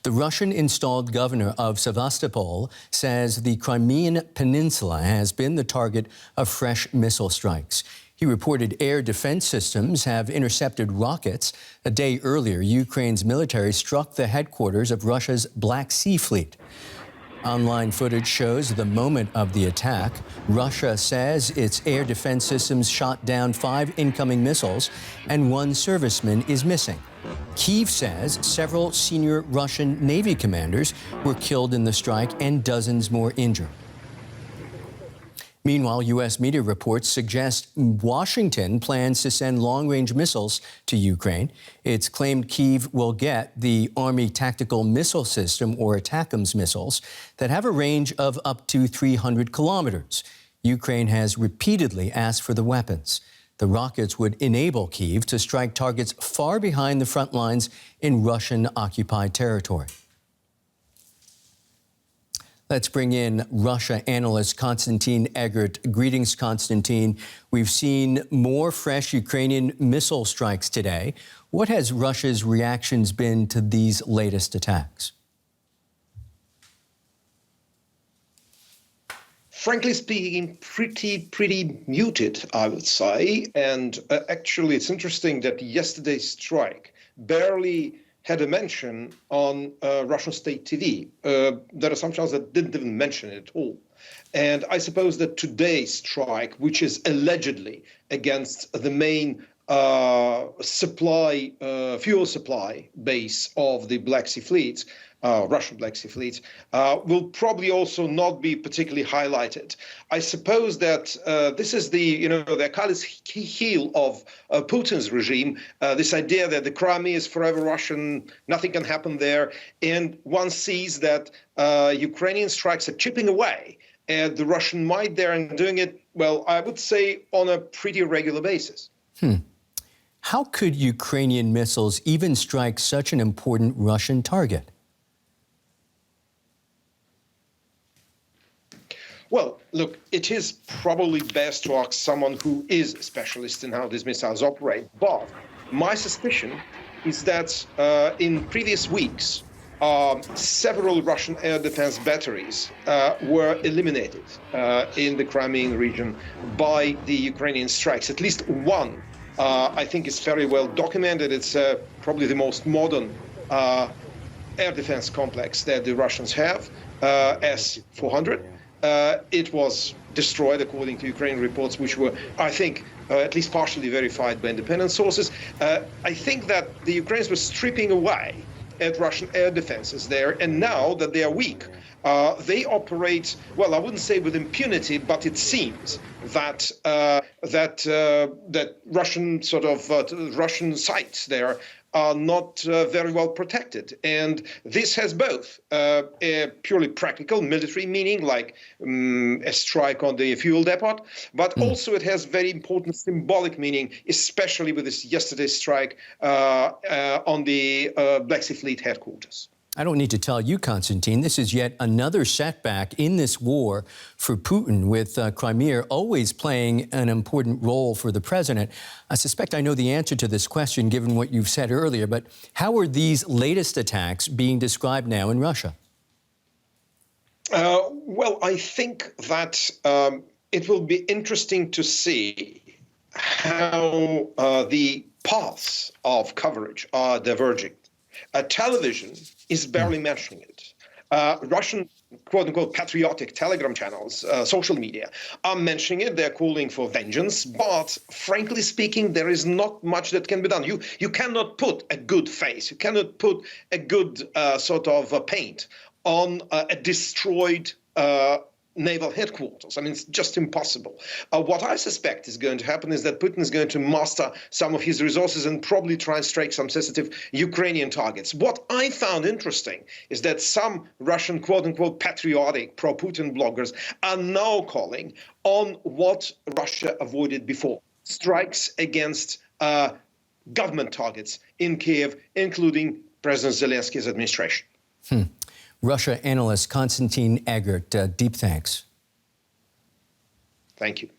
The Russian-installed governor of Sevastopol says the Crimean Peninsula has been the target of fresh missile strikes. He reported air defense systems have intercepted rockets. A day earlier, Ukraine's military struck the headquarters of Russia's Black Sea Fleet. Online footage shows the moment of the attack. Russia says its air defense systems shot down 5 incoming missiles and 1 serviceman is missing. Kyiv says several senior Russian Navy commanders were killed in the strike and dozens more injured. Meanwhile, U.S. media reports suggest Washington plans to send long-range missiles to Ukraine. It's claimed Kyiv will get the Army Tactical Missile System, or ATACMS missiles, that have a range of up to 300 kilometers. Ukraine has repeatedly asked for the weapons. The rockets would enable Kyiv to strike targets far behind the front lines in Russian-occupied territory. Let's bring in Russia analyst Konstantin Eggert. Greetings, Konstantin. We've seen more fresh Ukrainian missile strikes today. What has Russia's reactions been to these latest attacks? Frankly speaking, pretty muted, I would say. And actually, it's interesting that yesterday's strike barely had a mention on Russian state TV. There are some channels that didn't even mention it at all. And I suppose that today's strike, which is allegedly against the main fuel supply base of the Black Sea fleets, Russian Black Sea fleets, will probably also not be particularly highlighted. I suppose that this is the Achilles heel of Putin's regime, this idea that the Crimea is forever Russian, nothing can happen there. And one sees that Ukrainian strikes are chipping away at the Russian might there and doing it, well, I would say on a pretty regular basis. How could Ukrainian missiles even strike such an important Russian target? Well, look, it is probably best to ask someone who is a specialist in how these missiles operate. But my suspicion is that in previous weeks, several Russian air defense batteries were eliminated in the Crimean region by the Ukrainian strikes. At least one, I think, is very well documented. It's probably the most modern air defense complex that the Russians have, S-400. It was destroyed, according to Ukrainian reports, which were, I think, at least partially verified by independent sources. I think that the Ukrainians were stripping away at Russian air defenses there, and now that they are weak, they operate, well, I wouldn't say with impunity, but it seems that that Russian Russian sites there are not very well protected. And this has both a purely practical military meaning, like a strike on the fuel depot, but also it has very important symbolic meaning, especially with this yesterday's strike on the Black Sea Fleet headquarters. I don't need to tell you, Konstantin, this is yet another setback in this war for Putin, with Crimea always playing an important role for the president. I suspect I know the answer to this question, given what you've said earlier, but how are these latest attacks being described now in Russia? Well, I think that it will be interesting to see how the paths of coverage are diverging. Television is barely mentioning it. Russian, quote-unquote, patriotic telegram channels, social media, are mentioning it. They're calling for vengeance. But frankly speaking, there is not much that can be done. You cannot put a good face. You cannot put a good paint on a destroyed naval headquarters. I mean, it's just impossible. What I suspect is going to happen is that Putin is going to muster some of his resources and probably try and strike some sensitive Ukrainian targets. What I found interesting is that some Russian, quote-unquote, patriotic pro-Putin bloggers are now calling on what Russia avoided before: strikes against government targets in Kyiv, including President Zelensky's administration. Russia analyst Konstantin Eggert, deep thanks. Thank you.